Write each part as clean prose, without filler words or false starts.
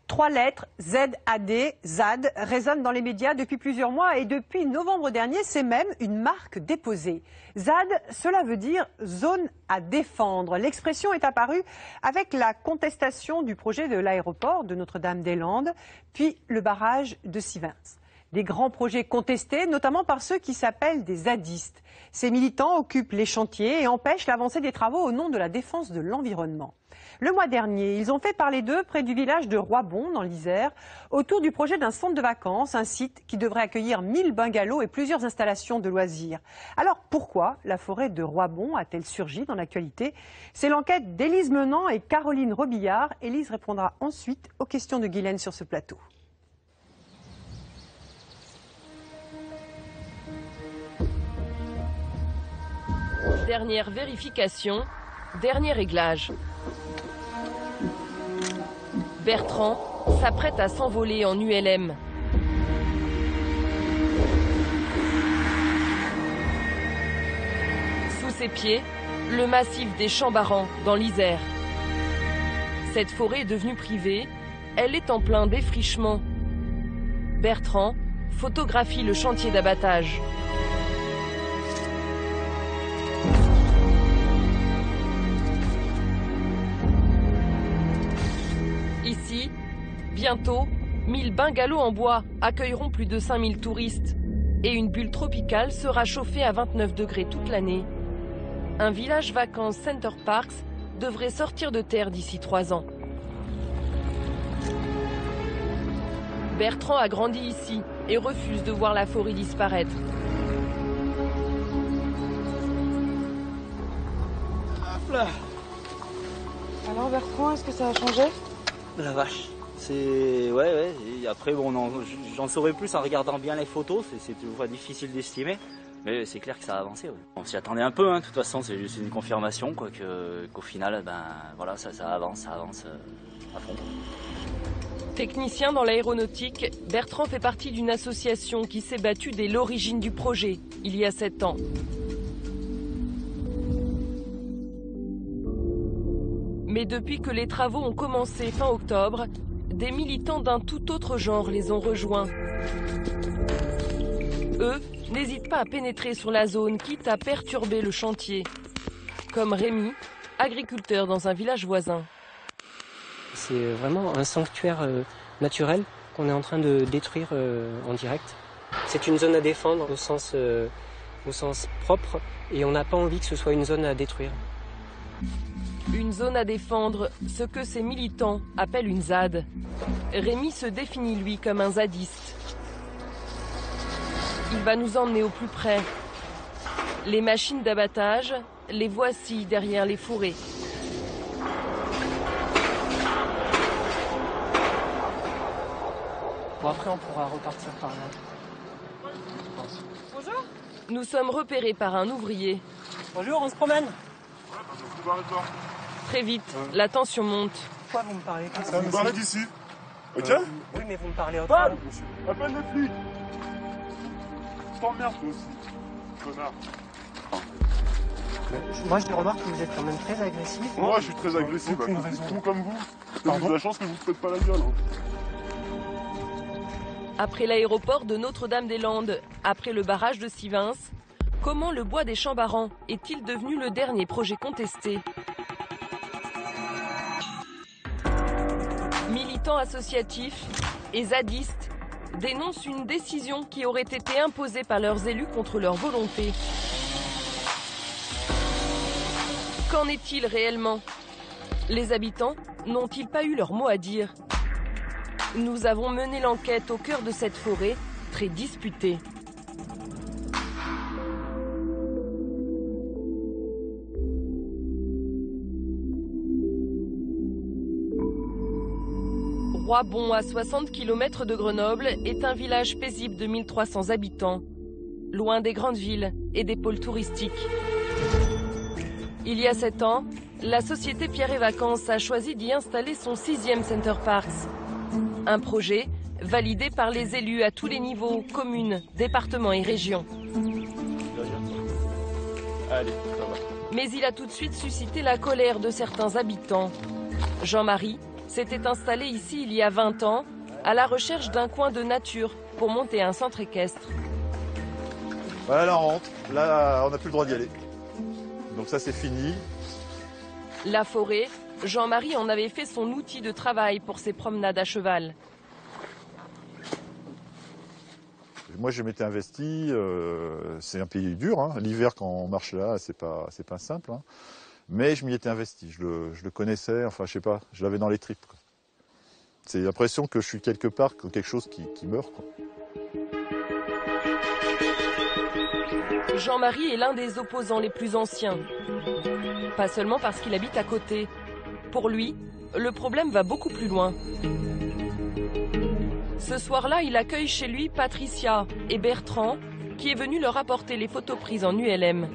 Trois lettres, ZAD, ZAD, résonnent dans les médias depuis plusieurs mois et depuis novembre dernier, c'est même une marque déposée. ZAD, cela veut dire zone à défendre. L'expression est apparue avec la contestation du projet de l'aéroport de Notre-Dame-des-Landes, puis le barrage de Sivens. Des grands projets contestés, notamment par ceux qui s'appellent des zadistes. Ces militants occupent les chantiers et empêchent l'avancée des travaux au nom de la défense de l'environnement. Le mois dernier, ils ont fait parler d'eux près du village de Roibon, dans l'Isère, autour du projet d'un centre de vacances, un site qui devrait accueillir 1000 bungalows et plusieurs installations de loisirs. Alors pourquoi la forêt de Roibon a-t-elle surgi dans l'actualité? C'est l'enquête d'Élise Menant et Caroline Robillard. Élise répondra ensuite aux questions de Guylaine sur ce plateau. Dernière vérification, dernier réglage. Bertrand s'apprête à s'envoler en ULM. Sous ses pieds, le massif des Champs-Barans dans l'Isère. Cette forêt est devenue privée, elle est en plein défrichement. Bertrand photographie le chantier d'abattage. Ici, bientôt, 1000 bungalows en bois accueilleront plus de 5000 touristes. Et une bulle tropicale sera chauffée à 29 degrés toute l'année. Un village vacances Center Parks devrait sortir de terre d'ici 3 ans. Bertrand a grandi ici et refuse de voir la forêt disparaître. Hop là. Alors Bertrand, est-ce que ça a changé? La vache, c'est... Ouais, et après bon, j'en saurais plus en regardant bien les photos, c'est toujours difficile d'estimer, mais c'est clair que ça a avancé. Ouais. On s'y attendait un peu, hein. De toute façon c'est juste une confirmation quoi, qu'au final, ben, voilà, ça avance à fond. Technicien dans l'aéronautique, Bertrand fait partie d'une association qui s'est battue dès l'origine du projet, il y a 7 ans. Mais depuis que les travaux ont commencé fin octobre, des militants d'un tout autre genre les ont rejoints. Eux n'hésitent pas à pénétrer sur la zone, quitte à perturber le chantier. Comme Rémi, agriculteur dans un village voisin. C'est vraiment un sanctuaire naturel qu'on est en train de détruire en direct. C'est une zone à défendre au sens propre et on n'a pas envie que ce soit une zone à détruire. Une zone à défendre, ce que ces militants appellent une ZAD. Rémi se définit lui comme un zadiste. Il va nous emmener au plus près. Les machines d'abattage, les voici derrière les fourrés. Bon, après on pourra repartir par là. Bonjour. Nous sommes repérés par un ouvrier. Bonjour, on se promène. Très vite, la tension monte. Pourquoi vous me parlez comme ça? Ça me paraît d'ici. Ok? Oui, mais vous me parlez autrement. Appelle les flics. Je t'emmerde toi aussi, connard. Moi, je remarque que vous êtes quand même très agressif. Moi, je suis très agressif. Aucune Bah, raison. c'est con comme vous. Vous avez de la chance que je vous pète pas la gueule. Hein. Après l'aéroport de Notre-Dame-des-Landes, après le barrage de Sivens, comment le bois des Champs-Barans est-il devenu le dernier projet contesté? Militants associatifs et zadistes dénoncent une décision qui aurait été imposée par leurs élus contre leur volonté. Qu'en est-il réellement? Les habitants n'ont-ils pas eu leur mot à dire? Nous avons mené l'enquête au cœur de cette forêt très disputée. Roibon, à 60 km de Grenoble, est un village paisible de 1300 habitants, loin des grandes villes et des pôles touristiques. Il y a 7 ans, la société Pierre et Vacances a choisi d'y installer son 6e Center Parks. Un projet validé par les élus à tous les niveaux, communes, départements et régions. Allez, ça va. Mais il a tout de suite suscité la colère de certains habitants. Jean-Marie s'était installé ici il y a 20 ans, à la recherche d'un coin de nature pour monter un centre équestre. Voilà, là on rentre. Là, on n'a plus le droit d'y aller. Donc ça, c'est fini. La forêt, Jean-Marie en avait fait son outil de travail pour ses promenades à cheval. Moi, je m'étais investi. C'est un pays dur. Hein. L'hiver, quand on marche là, c'est pas simple. Hein. Mais je m'y étais investi. Je le connaissais. Enfin, je sais pas. Je l'avais dans les tripes. Quoi. C'est l'impression que je suis quelque part, quelque chose qui meurt. Quoi. Jean-Marie est l'un des opposants les plus anciens. Pas seulement parce qu'il habite à côté. Pour lui, le problème va beaucoup plus loin. Ce soir-là, il accueille chez lui Patricia et Bertrand, qui est venu leur apporter les photos prises en ULM.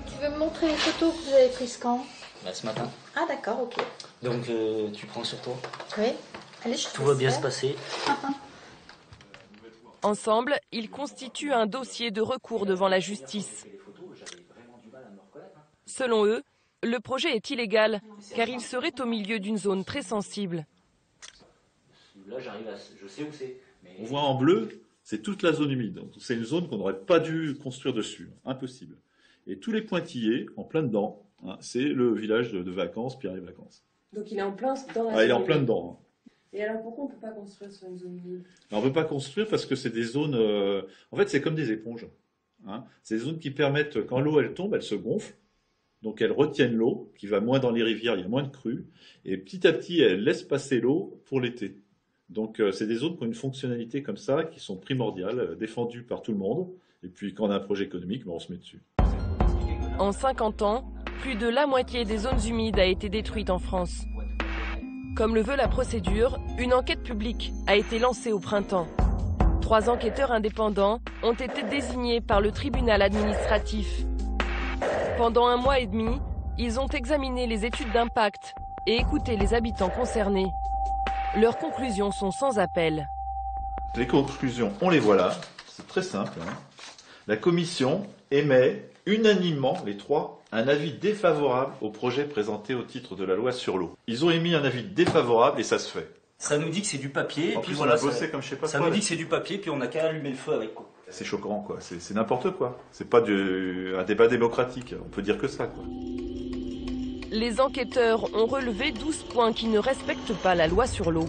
Tu veux me montrer les photos que vous avez prises quand? Ce matin. Ah d'accord, ok. Donc tu prends sur toi. Oui. Allez, je te Tout va laisse bien faire. se passer. Ensemble, ils constituent un dossier de recours devant la justice. Selon eux, le projet est illégal, car il serait au milieu d'une zone très sensible. Là, je sais où c'est. Mais... On voit en bleu, c'est toute la zone humide. C'est une zone qu'on n'aurait pas dû construire dessus. Impossible. Et tous les pointillés, en plein dedans, hein, c'est le village de vacances, Pierre-les-Vacances. Donc il est en plein dans la Ah, il est en zone. plein dedans. Hein. Et alors pourquoi on ne peut pas construire sur une zone humide? On ne peut pas construire parce que c'est des zones... En fait, c'est comme des éponges. Hein. C'est des zones qui permettent, quand l'eau elle tombe, elle se gonfle. Donc elles retiennent l'eau, qui va moins dans les rivières, il y a moins de crues. Et petit à petit, elles laissent passer l'eau pour l'été. Donc c'est des zones qui ont une fonctionnalité comme ça, qui sont primordiales, défendues par tout le monde. Et puis quand on a un projet économique, on se met dessus. En 50 ans, plus de la moitié des zones humides a été détruite en France. Comme le veut la procédure, une enquête publique a été lancée au printemps. 3 enquêteurs indépendants ont été désignés par le tribunal administratif. Pendant 1 mois et demi, ils ont examiné les études d'impact et écouté les habitants concernés. Leurs conclusions sont sans appel. Les conclusions, on les voit là. C'est très simple. Hein. La commission émet unanimement, les 3, un avis défavorable au projet présenté au titre de la loi sur l'eau. Ils ont émis un avis défavorable et ça se fait. Ça nous dit que c'est du papier. En puis plus, voilà, on a bossé comme je sais pas ça quoi, nous dit là. que c'est du papier, puis on n'a qu'à allumer le feu avec quoi. C'est choquant, quoi. C'est n'importe quoi. C'est pas un débat démocratique. On peut dire que ça, quoi. Les enquêteurs ont relevé 12 points qui ne respectent pas la loi sur l'eau.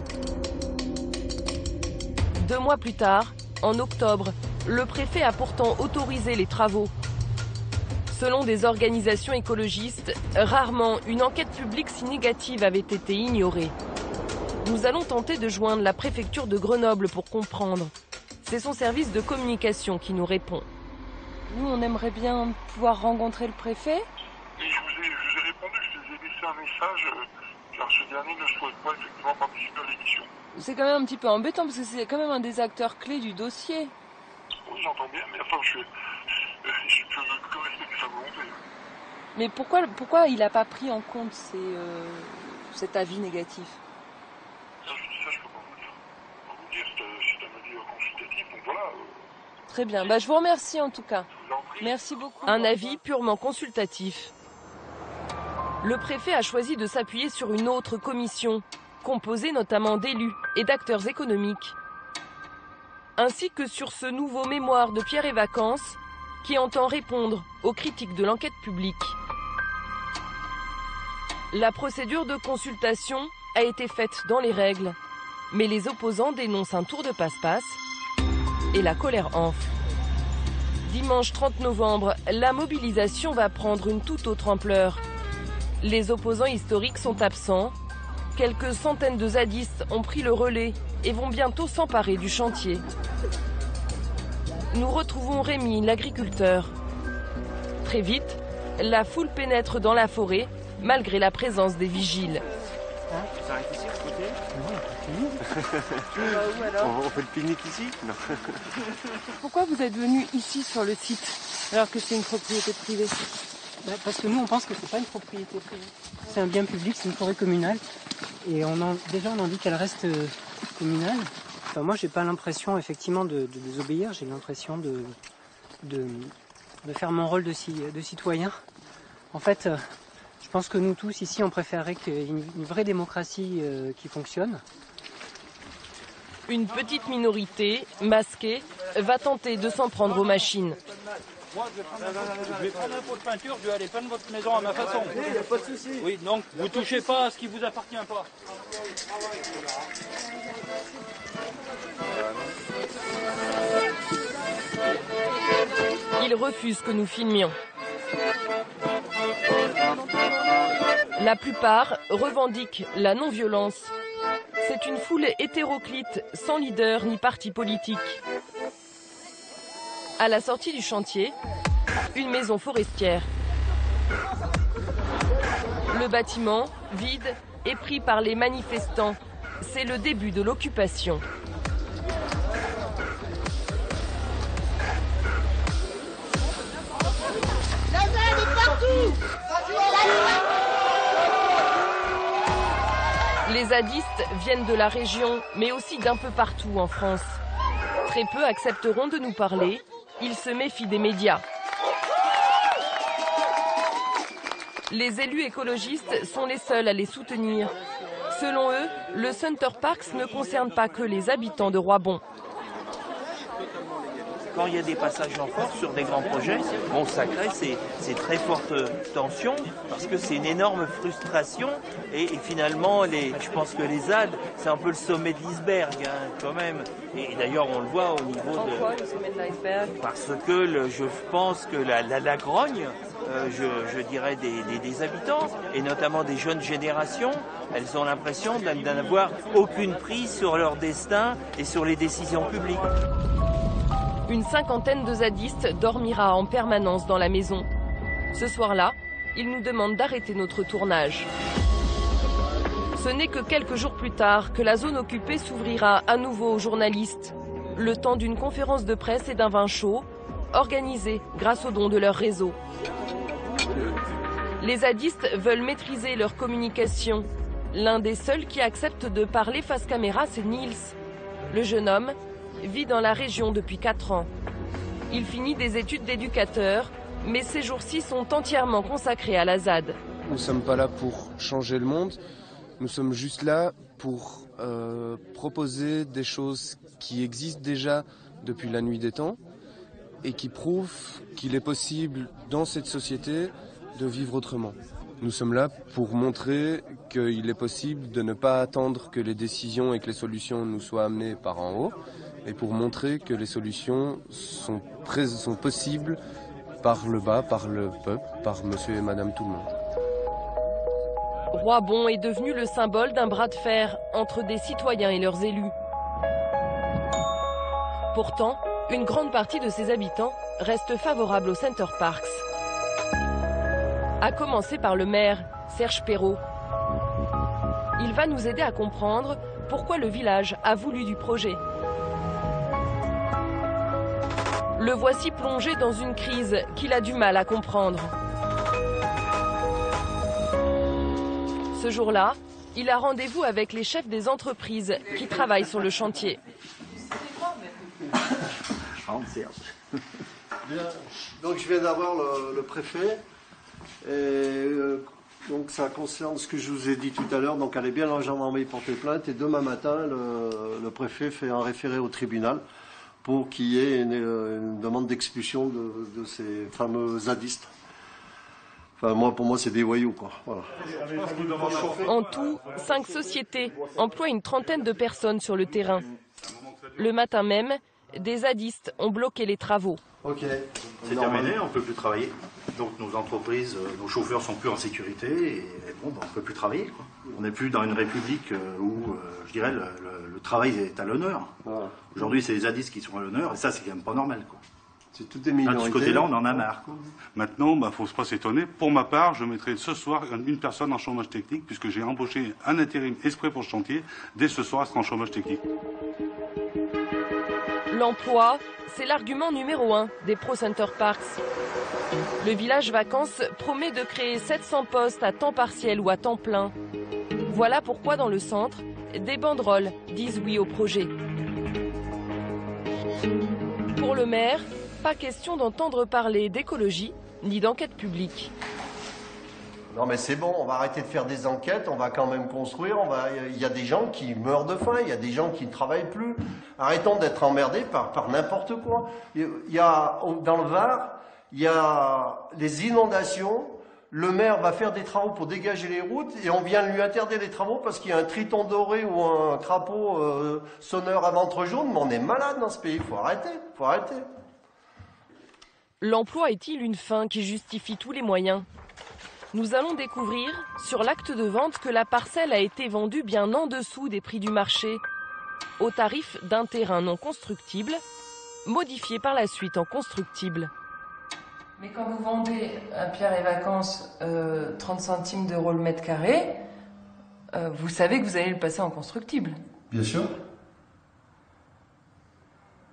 2 mois plus tard, en octobre, le préfet a pourtant autorisé les travaux. Selon des organisations écologistes, rarement une enquête publique si négative avait été ignorée. Nous allons tenter de joindre la préfecture de Grenoble pour comprendre. C'est son service de communication qui nous répond. Nous, on aimerait bien pouvoir rencontrer le préfet. Et je vous ai répondu, je vous ai laissé un message, car ce dernier ne souhaite pas effectivement participer à l'émission. C'est quand même un petit peu embêtant parce que c'est quand même un des acteurs clés du dossier. Oui, j'entends bien, mais enfin, je peux que respecter sa volonté. Mais pourquoi il n'a pas pris en compte cet avis négatif? Ça, je peux pas vous dire. Je peux vous dire, c'est un avis consultatif, donc voilà. Très bien, je vous remercie en tout cas. Je vous en prie. Merci beaucoup. Un avis purement consultatif. Le préfet a choisi de s'appuyer sur une autre commission, composée notamment d'élus et d'acteurs économiques, ainsi que sur ce nouveau mémoire de Pierre-et-Vacances qui entend répondre aux critiques de l'enquête publique. La procédure de consultation a été faite dans les règles, mais les opposants dénoncent un tour de passe-passe et la colère enfle. Dimanche 30 novembre, la mobilisation va prendre une toute autre ampleur. Les opposants historiques sont absents. Quelques centaines de zadistes ont pris le relais et vont bientôt s'emparer du chantier. Nous retrouvons Rémi, l'agriculteur. Très vite, la foule pénètre dans la forêt, malgré la présence des vigiles. Tu t'arrêtes ici, à côté? Alors On fait le pique-nique ici? Non. pourquoi vous êtes venu ici sur le site alors que c'est une propriété privée? Parce que nous, on pense que c'est pas une propriété privée. C'est un bien public, c'est une forêt communale. Et on en dit qu'elle reste communale. Enfin, moi, j'ai pas l'impression, effectivement, de désobéir. J'ai l'impression de faire mon rôle de citoyen. En fait, je pense que nous tous ici, on préférerait qu'il y ait une vraie démocratie qui fonctionne. Une petite minorité, masquée, va tenter de s'en prendre aux machines. Moi, je vais prendre un pot de peinture, je vais aller peindre votre maison à ma façon. Oui, il n'y a pas de souci. Oui, donc vous touchez pas à ce qui vous appartient pas. Ils refusent que nous filmions. La plupart revendiquent la non-violence. C'est une foule hétéroclite, sans leader ni parti politique. À la sortie du chantier, une maison forestière. Le bâtiment, vide, est pris par les manifestants. C'est le début de l'occupation. La ZAD est partout! Les zadistes viennent de la région, mais aussi d'un peu partout en France. Très peu accepteront de nous parler. Ils se méfient des médias. Les élus écologistes sont les seuls à les soutenir. Selon eux, le Center Parcs ne concerne pas que les habitants de Roibon. Quand il y a des passages en force sur des grands projets, bon, ça crée ces très fortes tensions parce que c'est une énorme frustration et finalement, je pense que les ZAD, c'est un peu le sommet de l'iceberg quand même. Et d'ailleurs, on le voit au niveau de... Pourquoi le sommet de l'iceberg ? Parce que je pense que la grogne, je dirais des habitants et notamment des jeunes générations, elles ont l'impression d'en avoir aucune prise sur leur destin et sur les décisions publiques. Une cinquantaine de zadistes dormira en permanence dans la maison. Ce soir-là, ils nous demandent d'arrêter notre tournage. Ce n'est que quelques jours plus tard que la zone occupée s'ouvrira à nouveau aux journalistes. Le temps d'une conférence de presse et d'un vin chaud, organisé grâce aux dons de leur réseau. Les zadistes veulent maîtriser leur communication. L'un des seuls qui accepte de parler face caméra, c'est Niels. Le jeune homme vit dans la région depuis 4 ans. Il finit des études d'éducateur, mais ces jours-ci sont entièrement consacrés à la ZAD. Nous ne sommes pas là pour changer le monde, nous sommes juste là pour proposer des choses qui existent déjà depuis la nuit des temps et qui prouvent qu'il est possible dans cette société de vivre autrement. Nous sommes là pour montrer qu'il est possible de ne pas attendre que les décisions et que les solutions nous soient amenées par en haut, et pour montrer que les solutions sont possibles par le bas, par le peuple, par monsieur et madame tout le monde. Roibon est devenu le symbole d'un bras de fer entre des citoyens et leurs élus. Pourtant, une grande partie de ses habitants reste favorable au Center Parcs. À commencer par le maire, Serge Perrault. Il va nous aider à comprendre pourquoi le village a voulu du projet. Le voici plongé dans une crise qu'il a du mal à comprendre. Ce jour-là, il a rendez-vous avec les chefs des entreprises qui travaillent sur le chantier. Donc je viens d'avoir le préfet. Et donc ça concerne ce que je vous ai dit tout à l'heure. Donc elle est bien largement porter plainte. Et demain matin, le préfet fait un référé au tribunal pour qu'il y ait une demande d'expulsion de ces fameux zadistes. Enfin, pour moi, c'est des voyous, quoi. Voilà. En tout, 5 sociétés emploient une trentaine de personnes sur le terrain. Le matin même, des zadistes ont bloqué les travaux. Ok. C'est terminé, on ne peut plus travailler. Donc nos entreprises, nos chauffeurs sont plus en sécurité et bon, on ne peut plus travailler, quoi. On n'est plus dans une république où, je dirais, le travail est à l'honneur. Voilà. Aujourd'hui, c'est les zadistes qui sont à l'honneur et ça, c'est quand même pas normal, quoi. C'est toutes des minorités. De ce côté-là, on en a marre, quoi. Maintenant, faut pas s'étonner. Pour ma part, je mettrai ce soir une personne en chômage technique puisque j'ai embauché un intérim exprès pour ce chantier. Dès ce soir, elle sera en chômage technique. L'emploi, c'est l'argument numéro 1 des Pro Center Parcs. Le village vacances promet de créer 700 postes à temps partiel ou à temps plein. Voilà pourquoi dans le centre, des banderoles disent oui au projet. Pour le maire, pas question d'entendre parler d'écologie ni d'enquête publique. Non mais c'est bon, on va arrêter de faire des enquêtes, on va quand même construire, il y a des gens qui meurent de faim, il y a des gens qui ne travaillent plus. Arrêtons d'être emmerdés par n'importe quoi. Dans le Var, il y a les inondations, le maire va faire des travaux pour dégager les routes et on vient lui interdire les travaux parce qu'il y a un triton doré ou un crapaud sonneur à ventre jaune, mais on est malade dans ce pays, il faut arrêter. L'emploi est-il une fin qui justifie tous les moyens ? Nous allons découvrir sur l'acte de vente que la parcelle a été vendue bien en dessous des prix du marché, au tarif d'un terrain non constructible, modifié par la suite en constructible. Mais quand vous vendez à Pierre et Vacances 30 centimes d'euros le mètre carré, vous savez que vous allez le passer en constructible. Bien sûr.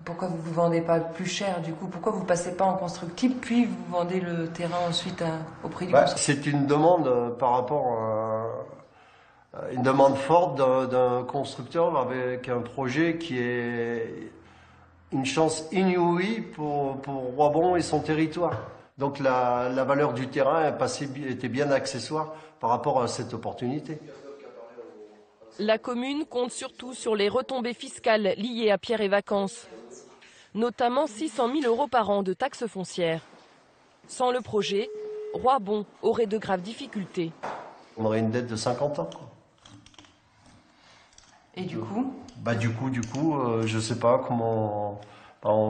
Pourquoi vous ne vous vendez pas plus cher du coup? Pourquoi vous ne passez pas en constructible puis vous vendez le terrain ensuite au prix du constructible? C'est une demande par rapport à une demande forte d'un constructeur avec un projet qui est une chance inouïe pour Roibon et son territoire. Donc la valeur du terrain était bien accessoire par rapport à cette opportunité. La commune compte surtout sur les retombées fiscales liées à Pierre et Vacances, notamment 600 000 euros par an de taxes foncières. Sans le projet, Roibon aurait de graves difficultés. On aurait une dette de 50 ans. Et du coup Du coup, je ne sais pas comment...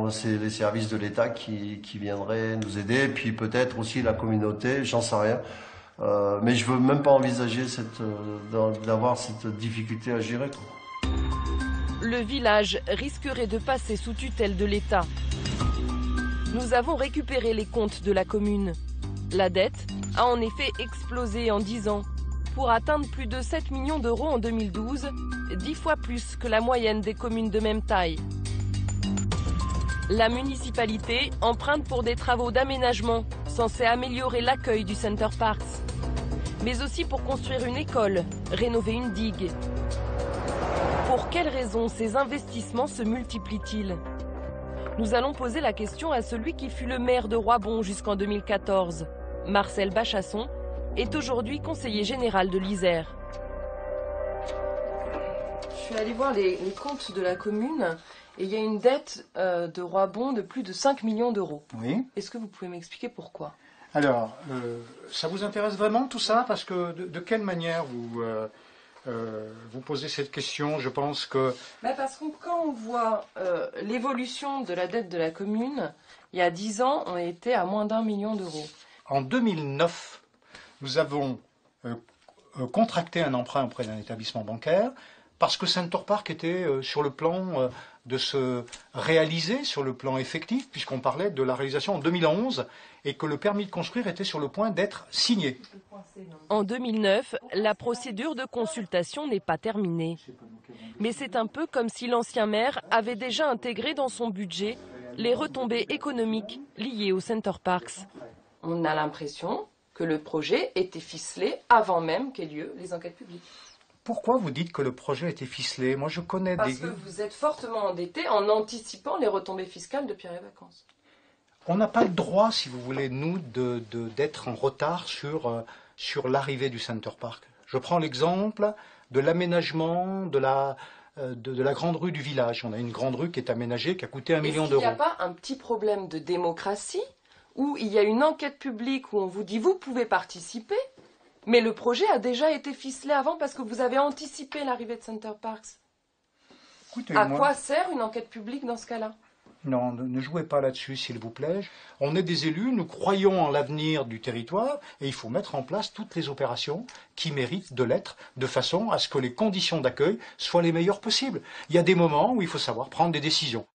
C'est les services de l'État qui viendraient nous aider, puis peut-être aussi la communauté, j'en sais rien. Mais je ne veux même pas envisager d'avoir cette difficulté à gérer. Le village risquerait de passer sous tutelle de l'État. Nous avons récupéré les comptes de la commune. La dette a en effet explosé en 10 ans, pour atteindre plus de 7 millions d'euros en 2012, 10 fois plus que la moyenne des communes de même taille. La municipalité emprunte pour des travaux d'aménagement censés améliorer l'accueil du Center Parcs, mais aussi pour construire une école, rénover une digue. Pour quelles raisons ces investissements se multiplient-ils? Nous allons poser la question à celui qui fut le maire de Roibon jusqu'en 2014. Marcel Bachasson est aujourd'hui conseiller général de l'Isère. Je suis allée voir les comptes de la commune et il y a une dette de Roibon de plus de 5 millions d'euros. Oui. Est-ce que vous pouvez m'expliquer pourquoi? Alors, ça vous intéresse vraiment tout ça? Parce que de quelle manière vous posez cette question? Je pense que... Parce que quand on voit l'évolution de la dette de la commune, il y a 10 ans, on était à moins d'1 million d'euros. En 2009, nous avons contracté un emprunt auprès d'un établissement bancaire parce que Center Parcs était sur le plan de se réaliser, sur le plan effectif, puisqu'on parlait de la réalisation en 2011 et que le permis de construire était sur le point d'être signé. En 2009, la procédure de consultation n'est pas terminée. Mais c'est un peu comme si l'ancien maire avait déjà intégré dans son budget les retombées économiques liées au Center Parcs. On a l'impression que le projet était ficelé avant même qu'aient lieu les enquêtes publiques. Pourquoi vous dites que le projet était ficelé? Moi, je connais Parce que vous êtes fortement endetté en anticipant les retombées fiscales de Pierre et Vacances. On n'a pas le droit, si vous voulez, nous, d'être en retard sur l'arrivée du Center Parcs. Je prends l'exemple de l'aménagement de la grande rue du village. On a une grande rue qui est aménagée, qui a coûté 1 million d'euros. Est-ce qu'il n'y a pas un petit problème de démocratie où il y a une enquête publique où on vous dit vous pouvez participer, mais le projet a déjà été ficelé avant parce que vous avez anticipé l'arrivée de Center Parcs? À quoi sert une enquête publique dans ce cas-là? Non, ne jouez pas là-dessus, s'il vous plaît. On est des élus, nous croyons en l'avenir du territoire et il faut mettre en place toutes les opérations qui méritent de l'être, de façon à ce que les conditions d'accueil soient les meilleures possibles. Il y a des moments où il faut savoir prendre des décisions.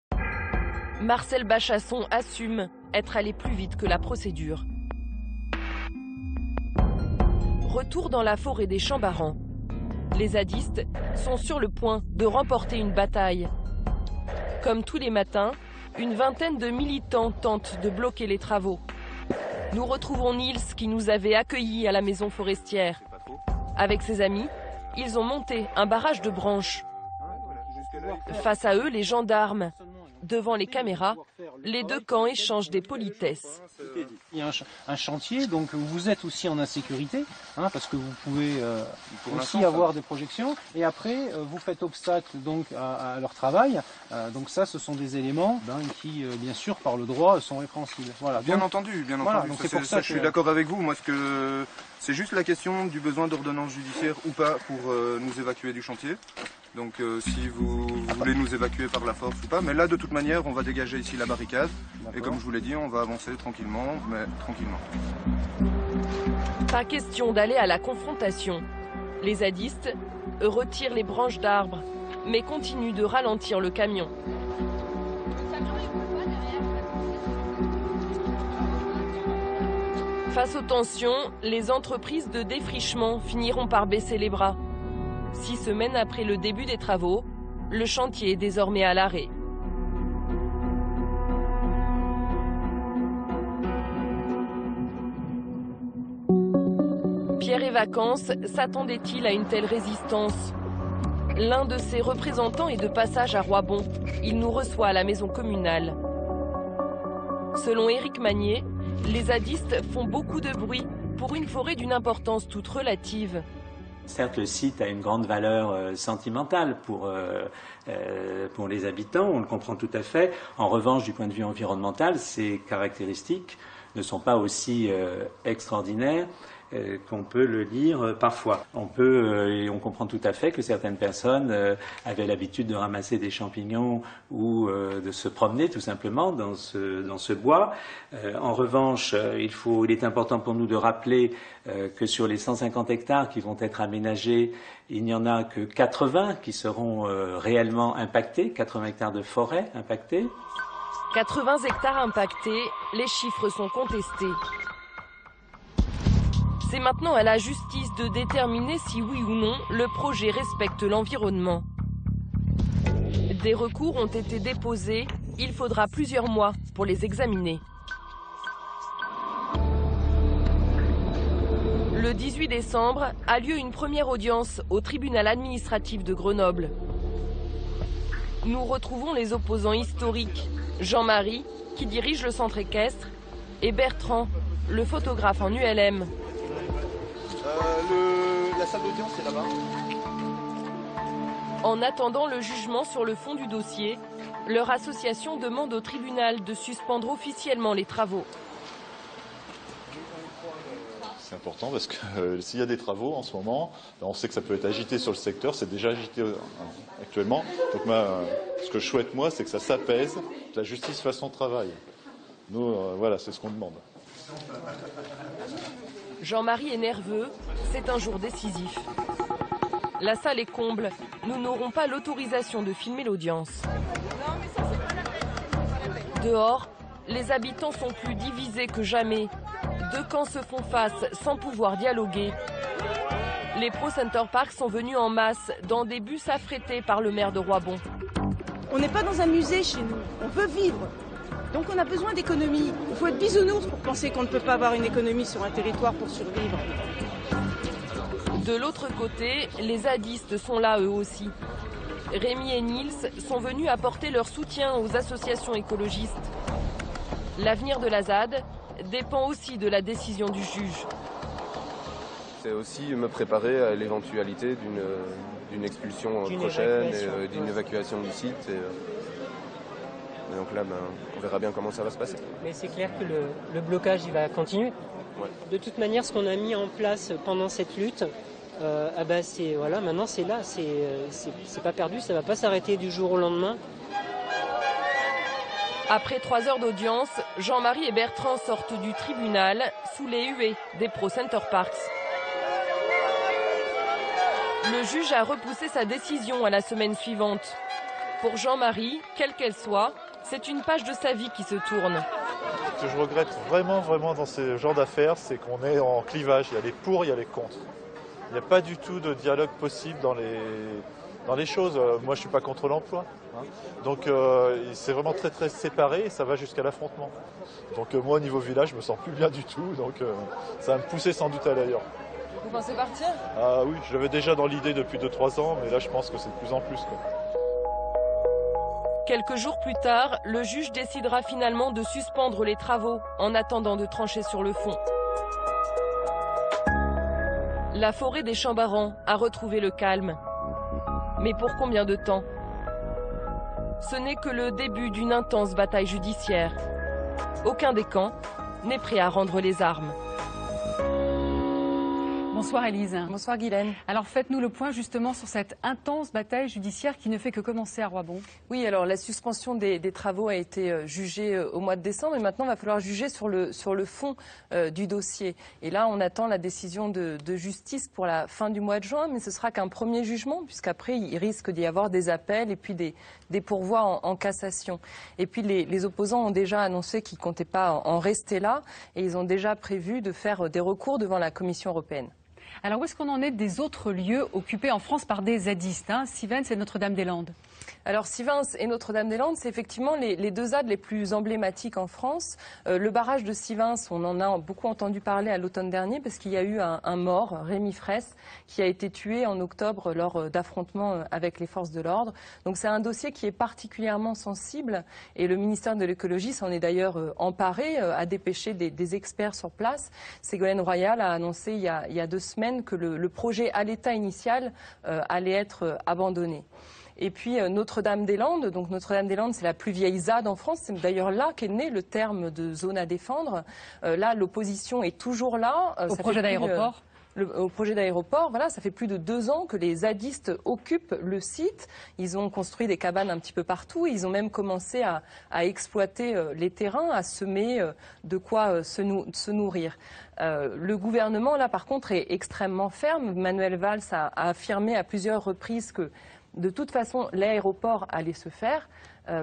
Marcel Bachasson assume être allé plus vite que la procédure. Retour dans la forêt des Chambarans. Les zadistes sont sur le point de remporter une bataille. Comme tous les matins, une vingtaine de militants tentent de bloquer les travaux. Nous retrouvons Niels qui nous avait accueillis à la maison forestière. Avec ses amis, ils ont monté un barrage de branches. Face à eux, les gendarmes. Devant les caméras, les deux camps échangent des politesses. Il y a un chantier, donc vous êtes aussi en insécurité, parce que vous pouvez aussi avoir des projections. Et après, vous faites obstacle donc à leur travail. Donc ça, ce sont des éléments qui, bien sûr, par le droit, sont répréhensibles. Voilà. Bien entendu, bien entendu. Voilà, donc c'est pour ça je suis d'accord avec vous. Moi, c'est juste la question du besoin d'ordonnance judiciaire ou pas pour nous évacuer du chantier. Donc si vous voulez nous évacuer par la force ou pas, mais là de toute manière on va dégager ici la barricade et comme je vous l'ai dit on va avancer tranquillement, mais tranquillement. Pas question d'aller à la confrontation. Les zadistes retirent les branches d'arbres, mais continuent de ralentir le camion. Face aux tensions, les entreprises de défrichement finiront par baisser les bras. 6 semaines après le début des travaux, le chantier est désormais à l'arrêt. Pierre et Vacances s'attendait-il à une telle résistance? L'un de ses représentants est de passage à Roibon. Il nous reçoit à la maison communale. Selon Éric Magnier, les zadistes font beaucoup de bruit pour une forêt d'une importance toute relative. Certes, le site a une grande valeur sentimentale pour les habitants, on le comprend tout à fait. En revanche, du point de vue environnemental, ces caractéristiques ne sont pas aussi extraordinaires qu'on peut le lire parfois. Et on comprend tout à fait que certaines personnes avaient l'habitude de ramasser des champignons ou de se promener tout simplement dans ce bois. En revanche, il est important pour nous de rappeler que sur les 150 hectares qui vont être aménagés, il n'y en a que 80 qui seront réellement impactés, 80 hectares de forêt impactés. 80 hectares impactés, les chiffres sont contestés. C'est maintenant à la justice de déterminer si oui ou non le projet respecte l'environnement. Des recours ont été déposés, il faudra plusieurs mois pour les examiner. Le 18 décembre a lieu une première audience au tribunal administratif de Grenoble. Nous retrouvons les opposants historiques, Jean-Marie, qui dirige le centre équestre, et Bertrand, le photographe en ULM. La salle d'audience est là-bas. En attendant le jugement sur le fond du dossier, leur association demande au tribunal de suspendre officiellement les travaux. C'est important parce que s'il y a des travaux en ce moment, on sait que ça peut être agité sur le secteur, c'est déjà agité actuellement. Donc ce que je souhaite moi, c'est que ça s'apaise, que la justice fasse son travail. Nous, voilà, c'est ce qu'on demande. Jean-Marie est nerveux, c'est un jour décisif. La salle est comble, nous n'aurons pas l'autorisation de filmer l'audience. Dehors, les habitants sont plus divisés que jamais. Deux camps se font face sans pouvoir dialoguer. Les pro-Center Parcs sont venus en masse dans des bus affrétés par le maire de Roibon. On n'est pas dans un musée chez nous, on veut vivre. Donc on a besoin d'économie. Il faut être bisounours pour penser qu'on ne peut pas avoir une économie sur un territoire pour survivre. De l'autre côté, les zadistes sont là eux aussi. Rémi et Nils sont venus apporter leur soutien aux associations écologistes. L'avenir de la ZAD dépend aussi de la décision du juge. C'est aussi me préparer à l'éventualité d'une expulsion prochaine, et d'une évacuation du site. Et donc là, on verra bien comment ça va se passer. Mais c'est clair que le blocage il va continuer. Ouais. De toute manière, ce qu'on a mis en place pendant cette lutte, maintenant c'est là, c'est pas perdu, ça va pas s'arrêter du jour au lendemain. Après 3 heures d'audience, Jean-Marie et Bertrand sortent du tribunal sous les huées des pro-Center Parcs. Le juge a repoussé sa décision à la semaine suivante. Pour Jean-Marie, quelle qu'elle soit, c'est une page de sa vie qui se tourne. Ce que je regrette vraiment dans ce genre d'affaires, c'est qu'on est en clivage. Il y a les pour, il y a les contre. Il n'y a pas du tout de dialogue possible dans les choses. Moi, je ne suis pas contre l'emploi. Donc, c'est vraiment très, très séparé et ça va jusqu'à l'affrontement. Donc, moi, au niveau village, je me sens plus bien du tout. Donc, ça va me pousser sans doute à l'ailleurs. Vous pensez partir? Ah oui, je l'avais déjà dans l'idée depuis 2-3 ans, mais là, je pense que c'est de plus en plus, quoi. Quelques jours plus tard, le juge décidera finalement de suspendre les travaux en attendant de trancher sur le fond. La forêt des Chambarans a retrouvé le calme. Mais pour combien de temps? Ce n'est que le début d'une intense bataille judiciaire. Aucun des camps n'est prêt à rendre les armes. Bonsoir Élise. Bonsoir Guylaine. Alors faites-nous le point justement sur cette intense bataille judiciaire qui ne fait que commencer à Roibon. Oui, alors la suspension des travaux a été jugée au mois de décembre et maintenant il va falloir juger sur le fond du dossier. Et là on attend la décision de justice pour la fin du mois de juin, mais ce sera qu'un premier jugement puisqu'après il risque d'y avoir des appels et puis des pourvois en cassation. Et puis les opposants ont déjà annoncé qu'ils ne comptaient pas en rester là et ils ont déjà prévu de faire des recours devant la Commission européenne. Alors où est-ce qu'on en est des autres lieux occupés en France par des zadistes, Sivens et Notre-Dame-des-Landes? Alors Sivens et Notre-Dame-des-Landes, c'est effectivement les deux ZAD les plus emblématiques en France. Le barrage de Sivens, on en a beaucoup entendu parler à l'automne dernier parce qu'il y a eu un mort, Rémi Fraisse, qui a été tué en octobre lors d'affrontements avec les forces de l'ordre. Donc c'est un dossier qui est particulièrement sensible et le ministère de l'écologie s'en est d'ailleurs emparé, a dépêché des experts sur place. Ségolène Royal a annoncé il y a 2 semaines que le projet à l'état initial allait être abandonné. Et puis Notre-Dame-des-Landes, donc Notre-Dame-des-Landes c'est la plus vieille ZAD en France, c'est d'ailleurs là qu'est né le terme de zone à défendre. Là l'opposition est toujours là. Au projet d'aéroport au projet d'aéroport, voilà, ça fait plus de 2 ans que les zadistes occupent le site. Ils ont construit des cabanes un petit peu partout. Ils ont même commencé à exploiter les terrains, à semer de quoi se nourrir. Le gouvernement, là, par contre, est extrêmement ferme. Manuel Valls a affirmé à plusieurs reprises que de toute façon, l'aéroport allait se faire,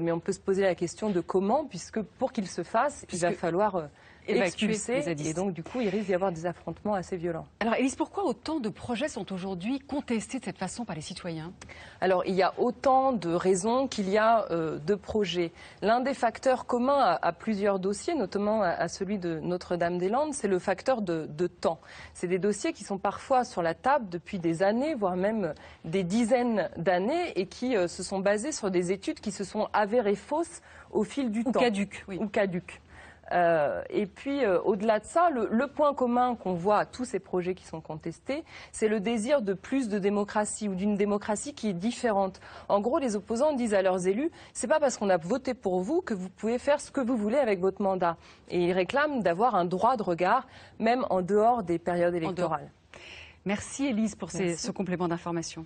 mais on peut se poser la question de comment, puisque pour qu'il se fasse, il va falloir expulser, les zadistes. Et donc du coup, il risque d'y avoir des affrontements assez violents. Alors Élise, pourquoi autant de projets sont aujourd'hui contestés de cette façon par les citoyens? Alors il y a autant de raisons qu'il y a de projets. L'un des facteurs communs à plusieurs dossiers, notamment à celui de Notre-Dame-des-Landes, c'est le facteur de temps. C'est des dossiers qui sont parfois sur la table depuis des années, voire même des dizaines d'années, et qui se sont basés sur des études qui se sont avérées fausses au fil du temps. Ou caduques. Et puis, au-delà de ça, le point commun qu'on voit à tous ces projets qui sont contestés, c'est le désir de plus de démocratie ou d'une démocratie qui est différente. En gros, les opposants disent à leurs élus, c'est pas parce qu'on a voté pour vous que vous pouvez faire ce que vous voulez avec votre mandat. Et ils réclament d'avoir un droit de regard, même en dehors des périodes électorales. Merci Élise pour ce complément d'information.